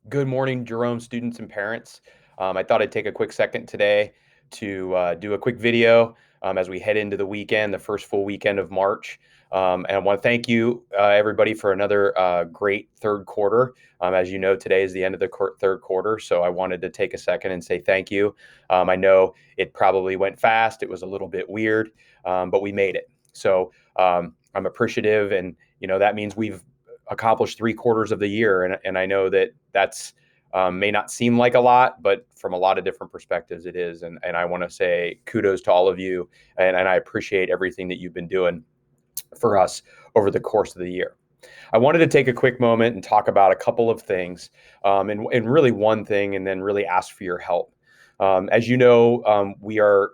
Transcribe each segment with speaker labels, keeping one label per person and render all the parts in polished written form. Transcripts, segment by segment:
Speaker 1: Good morning, Jerome students and parents. I thought I'd take a quick second today to do a quick video as we head into the weekend, the first full weekend of March. And I want to thank you, everybody, for another great third quarter. As you know, today is the end of the third quarter, so I wanted to take a second and say thank you. I know it probably went fast. It was a little bit weird, but we made it. So I'm appreciative, and that means we've accomplished three quarters of the year, and I know that's may not seem like a lot, but from a lot of different perspectives, it is. And I want to say kudos to all of you, and I appreciate everything that you've been doing for us over the course of the year. I wanted to take a quick moment and talk about a couple of things, and really one thing, and then really ask for your help. As you know, we are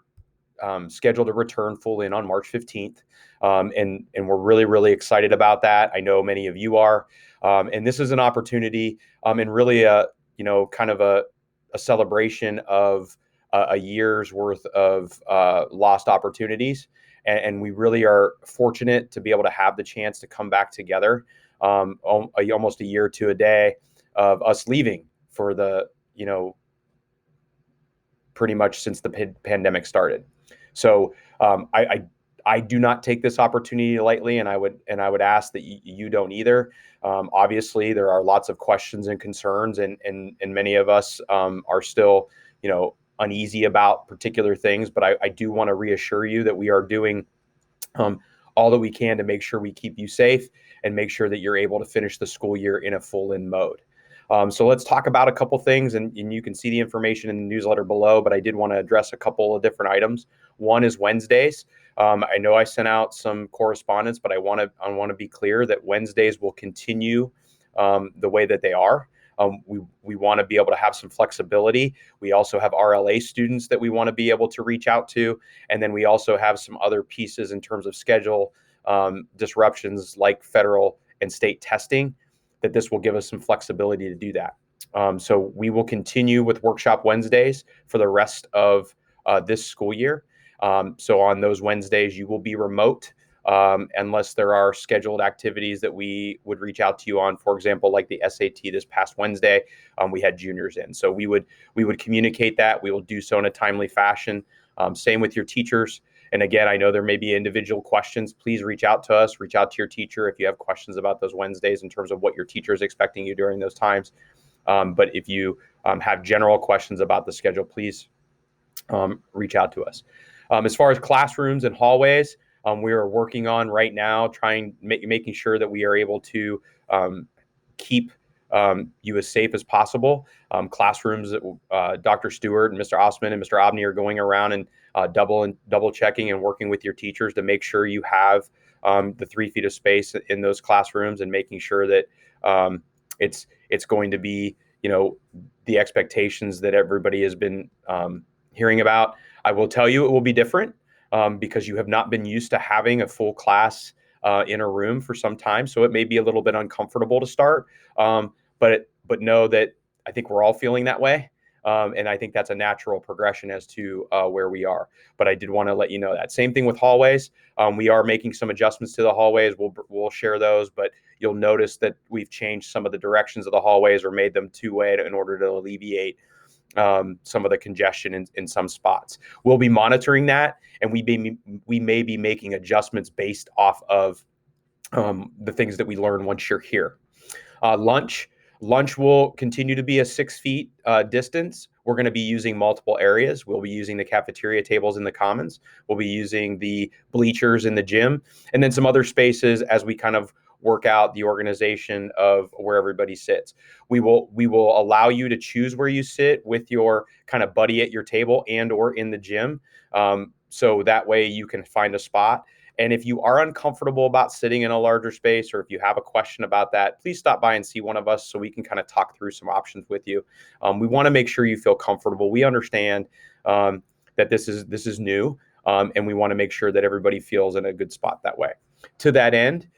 Speaker 1: scheduled to return full in on March 15th. And we're really, really excited about that. I know many of you are. And this is an opportunity and really kind of a celebration of a year's worth of lost opportunities. And we really are fortunate to be able to have the chance to come back together almost a year to a day of us leaving for pretty much since the pandemic started. So I do not take this opportunity lightly, and I would ask that you don't either. Obviously, there are lots of questions and concerns, and many of us are still uneasy about particular things. But I do want to reassure you that we are doing all that we can to make sure we keep you safe and make sure that you're able to finish the school year in a full in mode. So let's talk about a couple things, and you can see the information in the newsletter below, but I did want to address a couple of different items. One is Wednesdays. I know I sent out some correspondence, but I want to be clear that Wednesdays will continue the way that they are. We want to be able to have some flexibility. We also have RLA students that we want to be able to reach out to. And then we also have some other pieces in terms of schedule disruptions like federal and state testing, that this will give us some flexibility to do that. So we will continue with Workshop Wednesdays for the rest of this school year. So on those Wednesdays, you will be remote unless there are scheduled activities that we would reach out to you on. For example, like the SAT this past Wednesday, we had juniors in. So we would communicate that. We will do so in a timely fashion. Same with your teachers. And again, I know there may be individual questions. Please reach out to us, reach out to your teacher if you have questions about those Wednesdays in terms of what your teacher is expecting you during those times. But if you have general questions about the schedule, please reach out to us. As far as classrooms and hallways, we are working on right now making sure that we are able to keep you as safe as possible. Classrooms, Dr. Stewart and Mr. Osman and Mr. Obney are going around and double checking and working with your teachers to make sure you have the 3 feet of space in those classrooms, and making sure that it's going to be the expectations that everybody has been hearing about. I will tell you it will be different because you have not been used to having a full class in a room for some time. So it may be a little bit uncomfortable to start, but know that I think we're all feeling that way. And I think that's a natural progression as to where we are. But I did want to let you know that. Same thing with hallways. We are making some adjustments to the hallways. We'll share those, but you'll notice that we've changed some of the directions of the hallways or made them two-way in order to alleviate some of the congestion in some spots. We'll be monitoring that, and we may be making adjustments based off of the things that we learn once you're here. Lunch will continue to be a 6 feet distance. We're going to be using multiple areas. We'll be using the cafeteria tables in the commons. We'll be using the bleachers in the gym, and then some other spaces as we kind of work out the organization of where everybody sits. We will allow you to choose where you sit with your kind of buddy at your table and or in the gym. So that way you can find a spot. And if you are uncomfortable about sitting in a larger space, or if you have a question about that, please stop by and see one of us so we can kind of talk through some options with you. We want to make sure you feel comfortable. We understand that this is new, and we want to make sure that everybody feels in a good spot that way. To that end,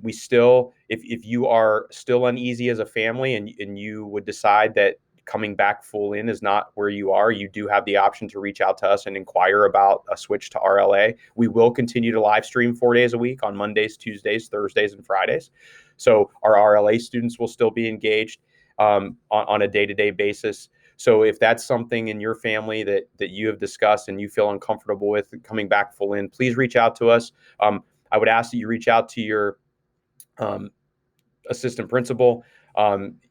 Speaker 1: we still, if you are still uneasy as a family and you would decide that coming back full in is not where you are, you do have the option to reach out to us and inquire about a switch to RLA. We will continue to live stream 4 days a week on Mondays, Tuesdays, Thursdays, and Fridays. So our RLA students will still be engaged. on a day-to-day basis. So if that's something in your family that you have discussed and you feel uncomfortable with coming back full in, please reach out to us. I would ask that you reach out to your assistant principal.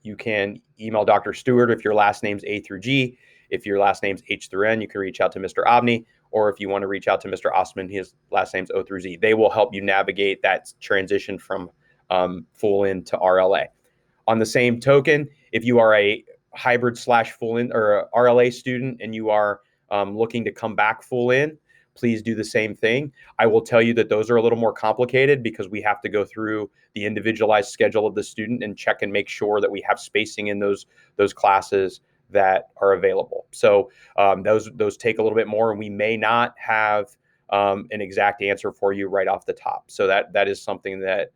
Speaker 1: You can email Dr. Stewart if your last name's A through G. If your last name's H through N, you can reach out to Mr. Obney. Or if you want to reach out to Mr. Osman, his last name's O through Z. They will help you navigate that transition from full in to RLA. On the same token, if you are a hybrid / full in or a RLA student and you are looking to come back full in, please do the same thing. I will tell you that those are a little more complicated because we have to go through the individualized schedule of the student and check and make sure that we have spacing in those classes that are available. So those take a little bit more, and we may not have an exact answer for you right off the top. So that is something that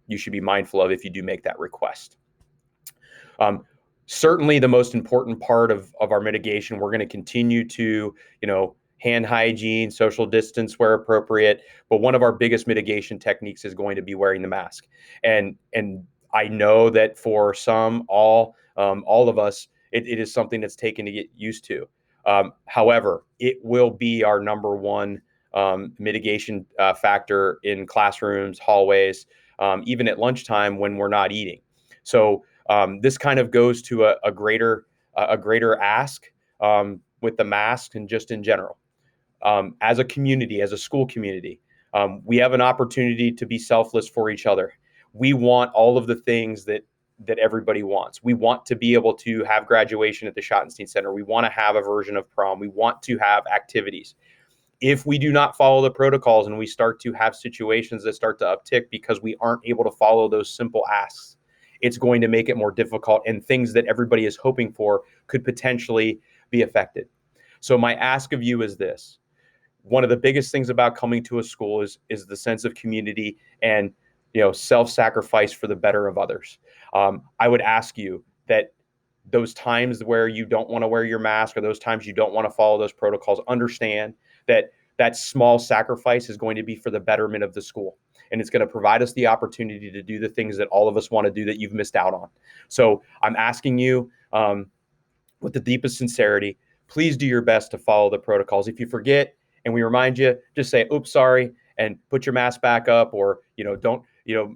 Speaker 1: you should be mindful of if you do make that request. Certainly the most important part of our mitigation, we're going to continue to, hand hygiene, social distance where appropriate. But one of our biggest mitigation techniques is going to be wearing the mask. And I know that for some, all of us, it is something that's taken to get used to. However, it will be our number one mitigation factor in classrooms, hallways, even at lunchtime when we're not eating. So this kind of goes to a greater ask with the mask and just in general. As a community, as a school community, we have an opportunity to be selfless for each other. We want all of the things that everybody wants. We want to be able to have graduation at the Schottenstein Center. We want to have a version of prom. We want to have activities. If we do not follow the protocols and we start to have situations that start to uptick because we aren't able to follow those simple asks, it's going to make it more difficult, and things that everybody is hoping for could potentially be affected. So my ask of you is this. One of the biggest things about coming to a school is the sense of community and self-sacrifice for the better of others. I would ask you that those times where you don't want to wear your mask or those times you don't want to follow those protocols, understand that small sacrifice is going to be for the betterment of the school. And it's going to provide us the opportunity to do the things that all of us want to do that you've missed out on. So I'm asking you with the deepest sincerity, please do your best to follow the protocols. If you forget and we remind you, just say, oops, sorry, and put your mask back up, or, don't,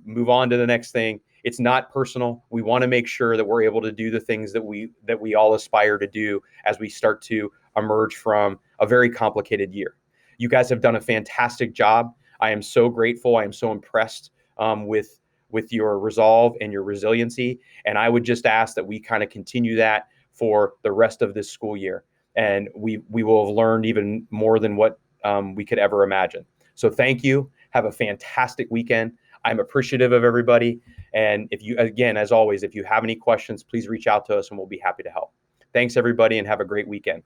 Speaker 1: move on to the next thing. It's not personal. We want to make sure that we're able to do the things that we all aspire to do as we start to emerge from a very complicated year. You guys have done a fantastic job. I am so grateful. I am so impressed with your resolve and your resiliency. And I would just ask that we kind of continue that for the rest of this school year. And we will have learned even more than what we could ever imagine. So thank you. Have a fantastic weekend. I'm appreciative of everybody. And if you, again, as always, if you have any questions, please reach out to us and we'll be happy to help. Thanks, everybody, and have a great weekend.